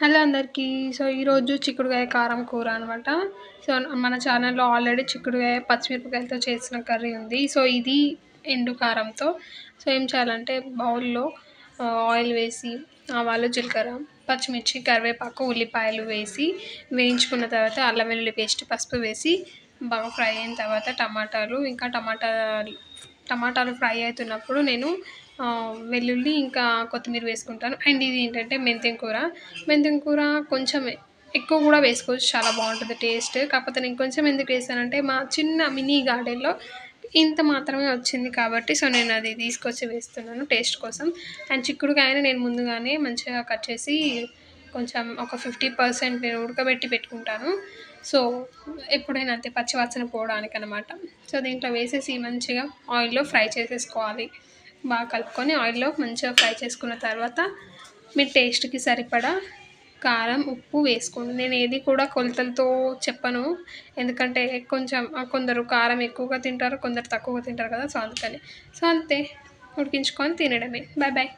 Hello అందరికీ. So, ఈరోజు చిక్కుడుగాయ కారం కూర అనమాట. సో, మన ఛానల్‌లో ఆల్రెడీ చిక్కుడుగాయ పచ్చిమిరపకాయలతో చేసిన కర్రీ ఉంది. సో, ఇది ఎండు కారంతో. సో, ఏం చేయాలంటే బౌల్‌లో ఆయిల్ వేసి, ఆవాలు, జీలకర్ర, పచ్చిమిర్చి, కరివేపాకు, ఉల్లిపాయలు వేసి వేయించుకున్న తర్వాత అల్లం వెల్లుల్లి పేస్ట్, పసుపు వేసి బాగా ఫ్రై అయిన తర్వాత టమాటాలు ఫ్రై అవుతున్నప్పుడు నేను వెల్లుల్లి ఇంకా కొత్తిమీర వేసుకుంటాను. అండ్ ఇది ఏంటంటే మెంతెం కూర కొంచెం ఎక్కువ కూడా వేసుకోవచ్చు, చాలా బాగుంటుంది టేస్ట్. కాకపోతే నేను కొంచెం ఎందుకు వేసానంటే మా చిన్న మినీ గార్డెన్లో ఇంత మాత్రమే వచ్చింది కాబట్టి సో నేను అది తీసుకొచ్చి వేస్తున్నాను టేస్ట్ కోసం. అండ్ చిక్కుడుకాయని నేను ముందుగానే మంచిగా కట్ చేసి కొంచెం ఒక 50% నేను ఉడకబెట్టి పెట్టుకుంటాను. సో ఎప్పుడైనా అంతే పచ్చి వాసన పోవడానికనమాట. సో దీంట్లో వేసేసి మంచిగా ఆయిల్‌లో ఫ్రై చేసేసుకోవాలి. బాగా కలుపుకొని ఆయిల్‌లో మంచిగా ఫ్రై చేసుకున్న తర్వాత మీ టేస్ట్‌కి సరిపడా కారం, ఉప్పు వేసుకోండి. నేను ఏది కూడా కొలతలతో చెప్పను. ఎందుకంటే కొంచెం కొందరు కారం ఎక్కువగా తింటారు, కొందరు తక్కువగా తింటారు కదా! సో అందుకని. సో అంతే, ఉడికించుకొని తినడమే. Bye bye.